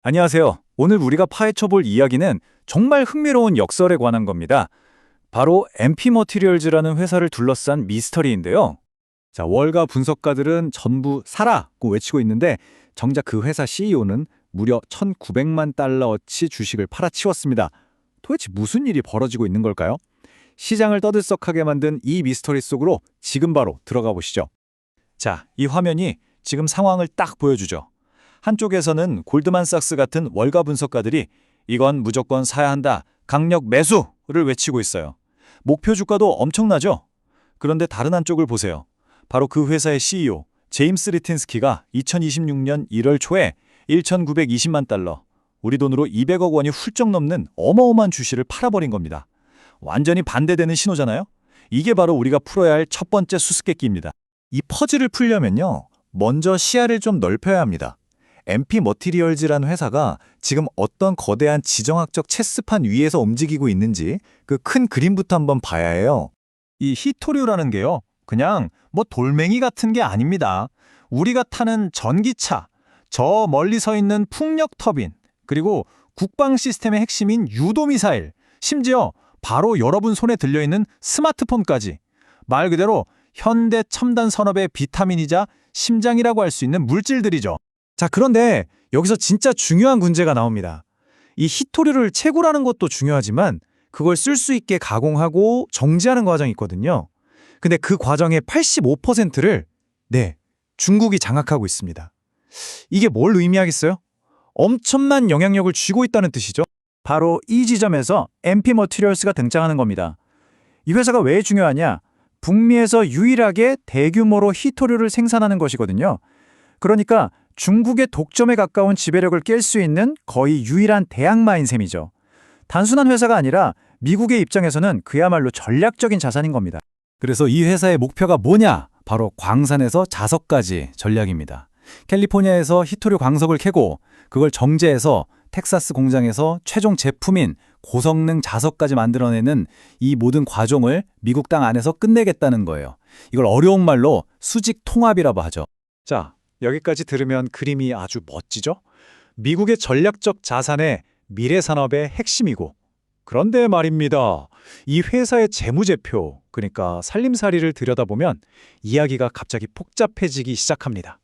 안녕하세요. 오늘 우리가 파헤쳐볼 이야기는 정말 흥미로운 역설에 관한 겁니다. 바로 MP 머티리얼즈라는 회사를 둘러싼 미스터리인데요. 자, 월가 분석가들은 전부 사라고 외치고 있는데 정작 그 회사 CEO는 무려 1,900만 달러어치 주식을 팔아치웠습니다. 도대체 무슨 일이 벌어지고 있는 걸까요? 시장을 떠들썩하게 만든 이 미스터리 속으로 지금 바로 들어가 보시죠. 자, 이 화면이 지금 상황을 딱 보여주죠. 한쪽에서는 골드만삭스 같은 월가 분석가들이 이건 무조건 사야 한다, 강력 매수를 외치고 있어요. 목표 주가도 엄청나죠? 그런데 다른 한쪽을 보세요. 바로 그 회사의 CEO, 제임스 리틴스키가 2026년 1월 초에 1,920만 달러, 우리 돈으로 200억 원이 훌쩍 넘는 어마어마한 주식을 팔아버린 겁니다. 완전히 반대되는 신호잖아요? 이게 바로 우리가 풀어야 할 첫 번째 수수께끼입니다. 이 퍼즐을 풀려면요, 먼저 시야를 좀 넓혀야 합니다. MP 머티리얼즈라는 회사가 지금 어떤 거대한 지정학적 체스판 위에서 움직이고 있는지 그 큰 그림부터 한번 봐야 해요. 이 히토류라는 게요, 그냥 뭐 돌멩이 같은 게 아닙니다. 우리가 타는 전기차, 저 멀리 서 있는 풍력 터빈, 그리고 국방 시스템의 핵심인 유도미사일, 심지어 바로 여러분 손에 들려있는 스마트폰까지 말 그대로 현대 첨단 산업의 비타민이자 심장이라고 할 수 있는 물질들이죠. 자, 그런데 여기서 진짜 중요한 문제가 나옵니다. 이 히토류를 채굴하는 것도 중요하지만 그걸 쓸 수 있게 가공하고 정지하는 과정이 있거든요. 근데 그 과정의 85%를 중국이 장악하고 있습니다. 이게 뭘 의미하겠어요? 엄청난 영향력을 쥐고 있다는 뜻이죠. 바로 이 지점에서 MP 머티리얼스가 등장하는 겁니다. 이 회사가 왜 중요하냐? 북미에서 유일하게 대규모로 히토류를 생산하는 것이거든요. 그러니까 중국의 독점에 가까운 지배력을 깰 수 있는 거의 유일한 대항마인 셈이죠. 단순한 회사가 아니라 미국의 입장에서는 그야말로 전략적인 자산인 겁니다. 그래서 이 회사의 목표가 뭐냐? 바로 광산에서 자석까지 전략입니다. 캘리포니아에서 히토류 광석을 캐고 그걸 정제해서 텍사스 공장에서 최종 제품인 고성능 자석까지 만들어내는 이 모든 과정을 미국 땅 안에서 끝내겠다는 거예요. 이걸 어려운 말로 수직 통합이라고 하죠. 자, 여기까지 들으면 그림이 아주 멋지죠? 미국의 전략적 자산의 미래 산업의 핵심이고, 그런데 말입니다. 이 회사의 재무제표, 그러니까 살림살이를 들여다보면 이야기가 갑자기 복잡해지기 시작합니다.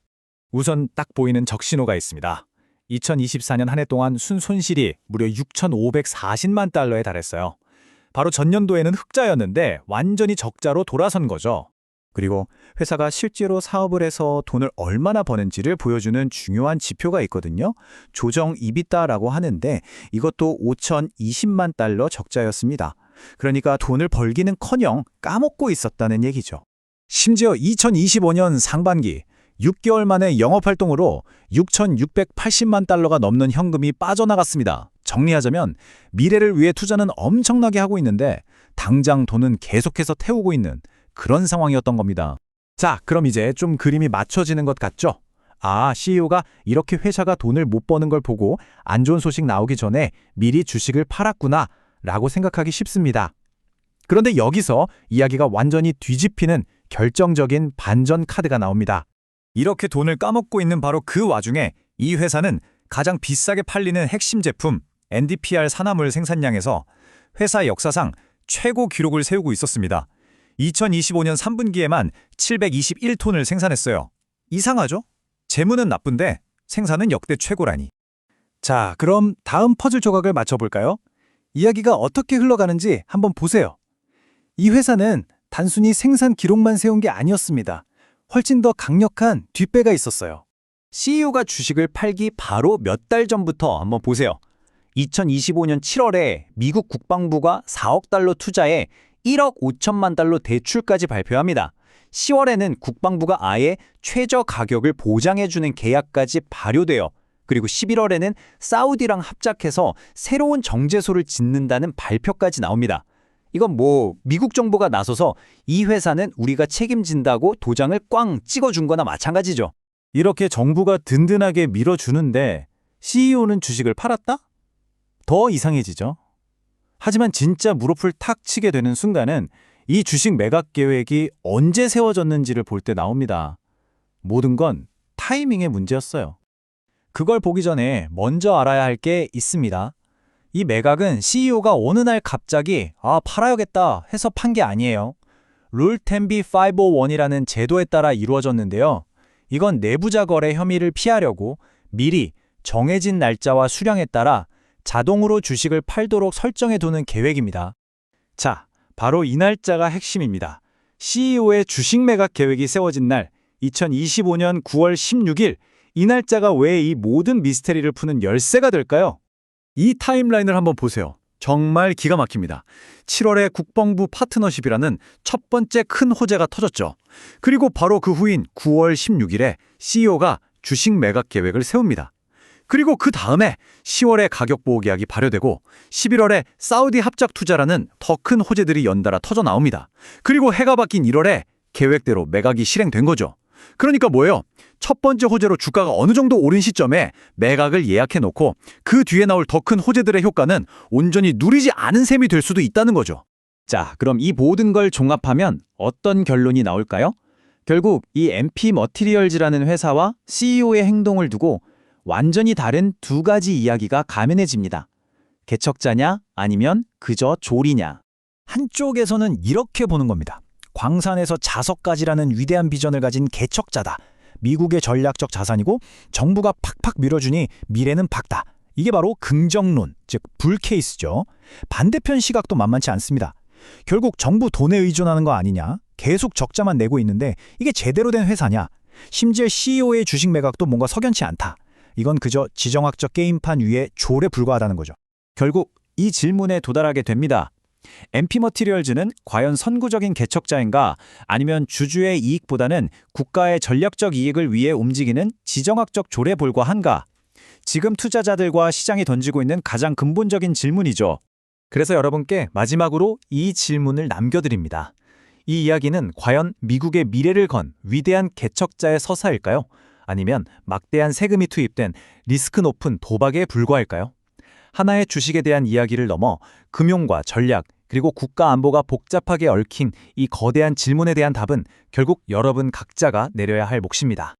우선 딱 보이는 적신호가 있습니다. 2024년 한 해 동안 순손실이 무려 6,540만 달러에 달했어요. 바로 전년도에는 흑자였는데 완전히 적자로 돌아선 거죠. 그리고 회사가 실제로 사업을 해서 돈을 얼마나 버는지를 보여주는 중요한 지표가 있거든요. 조정 EBITDA라고 하는데 이것도 5,020만 달러 적자였습니다. 그러니까 돈을 벌기는커녕 까먹고 있었다는 얘기죠. 심지어 2025년 상반기 6개월 만에 영업활동으로 6,680만 달러가 넘는 현금이 빠져나갔습니다. 정리하자면 미래를 위해 투자는 엄청나게 하고 있는데 당장 돈은 계속해서 태우고 있는 그런 상황이었던 겁니다. 자, 그럼 이제 좀 그림이 맞춰지는 것 같죠? 아, CEO가 이렇게 회사가 돈을 못 버는 걸 보고 안 좋은 소식 나오기 전에 미리 주식을 팔았구나 라고 생각하기 쉽습니다. 그런데 여기서 이야기가 완전히 뒤집히는 결정적인 반전 카드가 나옵니다. 이렇게 돈을 까먹고 있는 바로 그 와중에 이 회사는 가장 비싸게 팔리는 핵심 제품 NdPr 산화물 생산량에서 회사 역사상 최고 기록을 세우고 있었습니다. 2025년 3분기에만 721톤을 생산했어요. 이상하죠? 재무는 나쁜데 생산은 역대 최고라니. 자, 그럼 다음 퍼즐 조각을 맞춰볼까요? 이야기가 어떻게 흘러가는지 한번 보세요. 이 회사는 단순히 생산 기록만 세운 게 아니었습니다. 훨씬 더 강력한 뒷배가 있었어요. CEO가 주식을 팔기 바로 몇 달 전부터 한번 보세요. 2025년 7월에 미국 국방부가 4억 달러 투자에 1억 5천만 달러 대출까지 발표합니다. 10월에는 국방부가 아예 최저 가격을 보장해주는 계약까지 발효돼요. 그리고 11월에는 사우디랑 합작해서 새로운 정제소를 짓는다는 발표까지 나옵니다. 이건 뭐 미국 정부가 나서서 이 회사는 우리가 책임진다고 도장을 꽝 찍어준 거나 마찬가지죠. 이렇게 정부가 든든하게 밀어주는데 CEO는 주식을 팔았다? 더 이상해지죠. 하지만 진짜 무릎을 탁 치게 되는 순간은 이 주식 매각 계획이 언제 세워졌는지를 볼 때 나옵니다. 모든 건 타이밍의 문제였어요. 그걸 보기 전에 먼저 알아야 할 게 있습니다. 이 매각은 CEO가 어느 날 갑자기 팔아야겠다 해서 판 게 아니에요. 룰 10B 501이라는 제도에 따라 이루어졌는데요. 이건 내부자 거래 혐의를 피하려고 미리 정해진 날짜와 수량에 따라 자동으로 주식을 팔도록 설정해 두는 계획입니다. 자, 바로 이 날짜가 핵심입니다. CEO의 주식 매각 계획이 세워진 날, 2025년 9월 16일, 이 날짜가 왜 이 모든 미스테리를 푸는 열쇠가 될까요? 이 타임라인을 한번 보세요. 정말 기가 막힙니다. 7월에 국방부 파트너십이라는 첫 번째 큰 호재가 터졌죠. 그리고 바로 그 후인 9월 16일에 CEO가 주식 매각 계획을 세웁니다. 그리고 그 다음에 10월에 가격 보호 계약이 발효되고 11월에 사우디 합작 투자라는 더 큰 호재들이 연달아 터져 나옵니다. 그리고 해가 바뀐 1월에 계획대로 매각이 실행된 거죠. 그러니까 뭐예요? 첫 번째 호재로 주가가 어느 정도 오른 시점에 매각을 예약해 놓고 그 뒤에 나올 더 큰 호재들의 효과는 온전히 누리지 않은 셈이 될 수도 있다는 거죠. 자, 그럼 이 모든 걸 종합하면 어떤 결론이 나올까요? 결국 이 MP 머티리얼즈라는 회사와 CEO의 행동을 두고 완전히 다른 두 가지 이야기가 가면해집니다. 개척자냐 아니면 그저 조리냐. 한쪽에서는 이렇게 보는 겁니다. 광산에서 자석까지라는 위대한 비전을 가진 개척자다. 미국의 전략적 자산이고 정부가 팍팍 밀어주니 미래는 밝다. 이게 바로 긍정론, 즉 불케이스죠. 반대편 시각도 만만치 않습니다. 결국 정부 돈에 의존하는 거 아니냐? 계속 적자만 내고 있는데 이게 제대로 된 회사냐? 심지어 CEO의 주식 매각도 뭔가 석연치 않다. 이건 그저 지정학적 게임판 위에 졸에 불과하다는 거죠. 결국 이 질문에 도달하게 됩니다. MP 머티리얼즈는 과연 선구적인 개척자인가 아니면 주주의 이익보다는 국가의 전략적 이익을 위해 움직이는 지정학적 졸에 불과한가? 지금 투자자들과 시장이 던지고 있는 가장 근본적인 질문이죠. 그래서 여러분께 마지막으로 이 질문을 남겨드립니다. 이 이야기는 과연 미국의 미래를 건 위대한 개척자의 서사일까요? 아니면 막대한 세금이 투입된 리스크 높은 도박에 불과할까요? 하나의 주식에 대한 이야기를 넘어 금융과 전략, 그리고 국가 안보가 복잡하게 얽힌 이 거대한 질문에 대한 답은 결국 여러분 각자가 내려야 할 몫입니다.